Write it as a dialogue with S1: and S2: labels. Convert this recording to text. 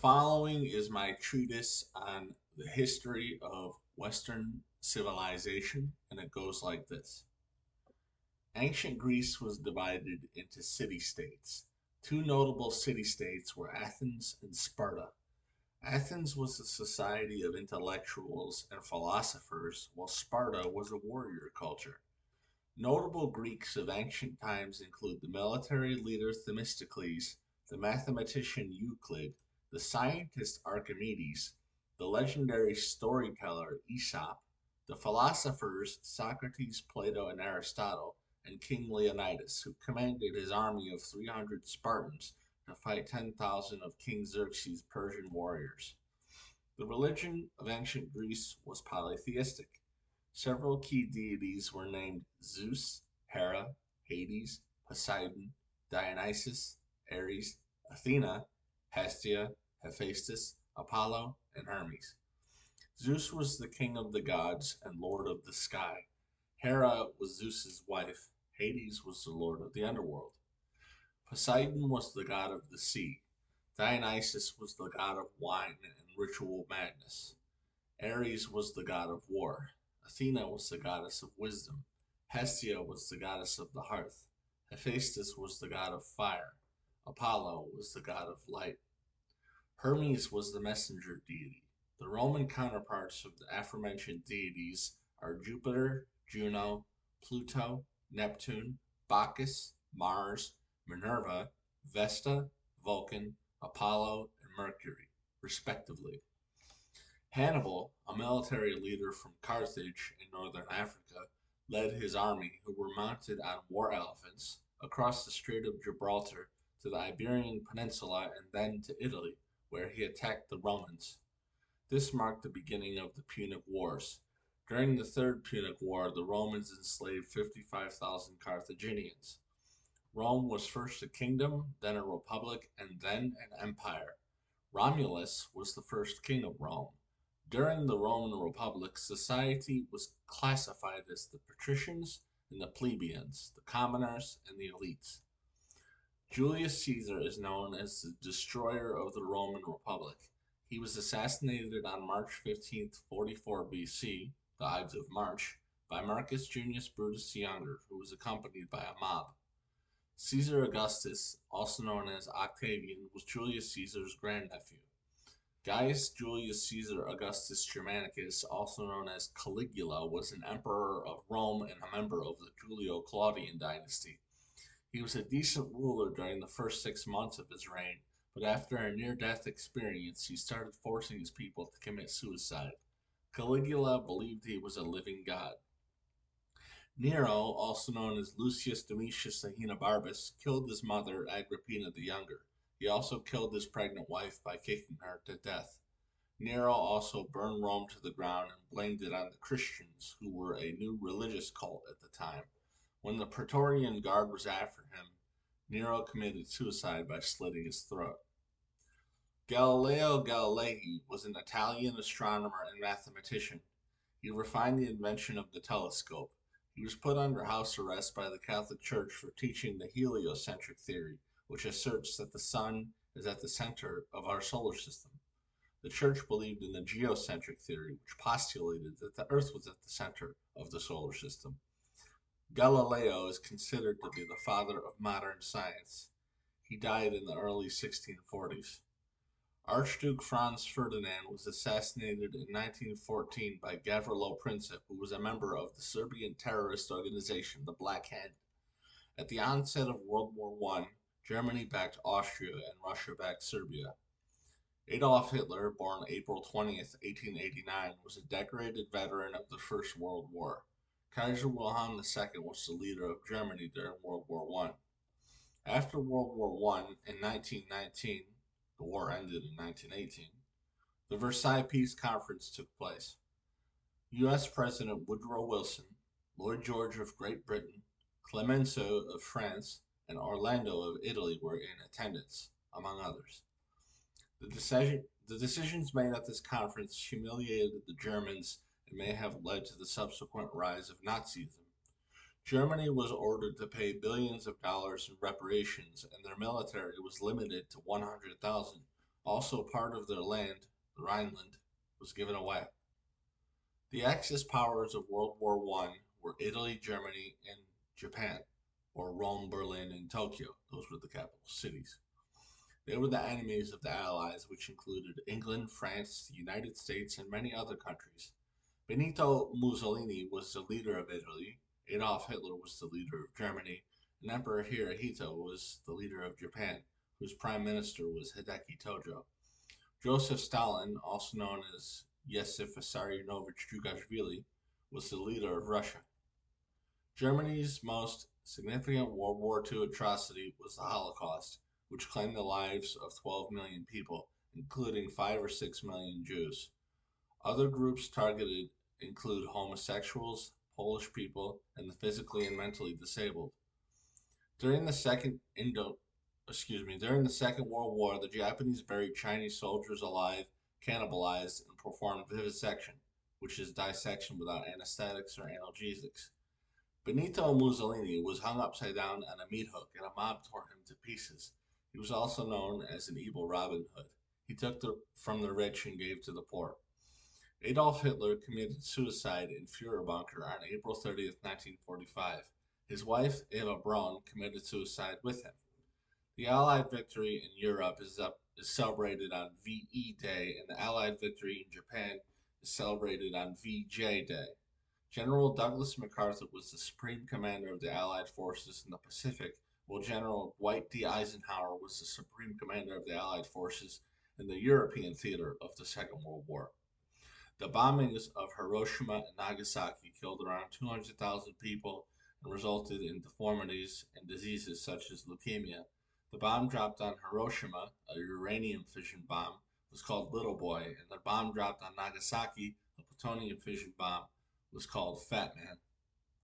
S1: following is my treatise on the history of Western civilization, and it goes like this. Ancient Greece was divided into city states. Two notable city states were Athens and Sparta. Athens was a society of intellectuals and philosophers, while Sparta was a warrior culture. Notable Greeks of ancient times include the military leader Themistocles, the mathematician Euclid, the scientist Archimedes, the legendary storyteller Aesop, the philosophers Socrates, Plato, and Aristotle, and King Leonidas, who commanded his army of 300 Spartans to fight 10,000 of King Xerxes' Persian warriors. The religion of ancient Greece was polytheistic. Several key deities were named Zeus, Hera, Hades, Poseidon, Dionysus, Ares, Athena, Hestia, Hephaestus, Apollo, and Hermes. Zeus was the king of the gods and lord of the sky. Hera was Zeus's wife. Hades was the lord of the underworld. Poseidon was the god of the sea. Dionysus was the god of wine and ritual madness. Ares was the god of war. Athena was the goddess of wisdom. Hestia was the goddess of the hearth. Hephaestus was the god of fire. Apollo was the god of light. Hermes was the messenger deity. The Roman counterparts of the aforementioned deities are Jupiter, Juno, Pluto, Neptune, Bacchus, Mars, Minerva, Vesta, Vulcan, Apollo, and Mercury, respectively. Hannibal, a military leader from Carthage in northern Africa, led his army, who were mounted on war elephants, across the Strait of Gibraltar to the Iberian Peninsula and then to Italy, where he attacked the Romans. This marked the beginning of the Punic Wars. During the Third Punic War, the Romans enslaved 55,000 Carthaginians. Rome was first a kingdom, then a republic, and then an empire. Romulus was the first king of Rome. During the Roman Republic, society was classified as the patricians and the plebeians, the commoners and the elites. Julius Caesar is known as the destroyer of the Roman Republic. He was assassinated on March 15th, 44 BC, the Ides of March, by Marcus Junius Brutus the Younger, who was accompanied by a mob. Caesar Augustus, also known as Octavian, was Julius Caesar's grandnephew. Gaius Julius Caesar Augustus Germanicus, also known as Caligula, was an emperor of Rome and a member of the Julio Claudian dynasty. He was a decent ruler during the first 6 months of his reign, but after a near death experience, he started forcing his people to commit suicide. Caligula believed he was a living god. Nero, also known as Lucius Domitius Ahenobarbus, killed his mother, Agrippina the Younger. He also killed his pregnant wife by kicking her to death. Nero also burned Rome to the ground and blamed it on the Christians, who were a new religious cult at the time. When the Praetorian Guard was after him, Nero committed suicide by slitting his throat. Galileo Galilei was an Italian astronomer and mathematician. He refined the invention of the telescope. He was put under house arrest by the Catholic Church for teaching the heliocentric theory, which asserts that the sun is at the center of our solar system. The Church believed in the geocentric theory, which postulated that the Earth was at the center of the solar system. Galileo is considered to be the father of modern science. He died in the early 1640s. Archduke Franz Ferdinand was assassinated in 1914 by Gavrilo Princip, who was a member of the Serbian terrorist organization, the Black Hand. At the onset of World War I, Germany backed Austria and Russia backed Serbia. Adolf Hitler, born April 20th, 1889, was a decorated veteran of the First World War. Kaiser Wilhelm II was the leader of Germany during World War I. After World War I, in 1919, the war ended in 1918, the Versailles Peace Conference took place. U.S. President Woodrow Wilson, Lloyd George of Great Britain, Clemenceau of France, and Orlando of Italy were in attendance, among others. The decisions made at this conference humiliated the Germans and may have led to the subsequent rise of Nazism. Germany was ordered to pay billions of dollars in reparations, and their military was limited to 100,000, Also, part of their land, the Rhineland, was given away. The Axis powers of World War I were Italy, Germany, and Japan, or Rome, Berlin, and Tokyo. Those were the capital cities. They were the enemies of the Allies, which included England, France, the United States, and many other countries. Benito Mussolini was the leader of Italy, Adolf Hitler was the leader of Germany, and Emperor Hirohito was the leader of Japan, whose prime minister was Hideki Tojo. Joseph Stalin, also known as Yosif Vissarionovich Dugashvili, was the leader of Russia. Germany's most significant World War II atrocity was the Holocaust, which claimed the lives of 12 million people, including 5 or 6 million Jews. Other groups targeted include homosexuals, Polish people, and the physically and mentally disabled. During the second Indo during the Second World War, the Japanese buried Chinese soldiers alive, cannibalized, and performed vivisection, which is dissection without anesthetics or analgesics. Benito Mussolini was hung upside down on a meat hook, and a mob tore him to pieces. He was also known as an evil Robin Hood. He took from the rich and gave to the poor. Adolf Hitler committed suicide in Fuhrer bunker on April 30th, 1945. His wife, Eva Braun, committed suicide with him. The Allied victory in Europe is celebrated on VE Day, and the Allied victory in Japan is celebrated on VJ Day. General Douglas MacArthur was the supreme commander of the Allied forces in the Pacific, while General Dwight D. Eisenhower was the supreme commander of the Allied forces in the European theater of the Second World War. The bombings of Hiroshima and Nagasaki killed around 200,000 people and resulted in deformities and diseases such as leukemia. The bomb dropped on Hiroshima, a uranium fission bomb, was called Little Boy, and the bomb dropped on Nagasaki, a plutonium fission bomb, was called Fat Man.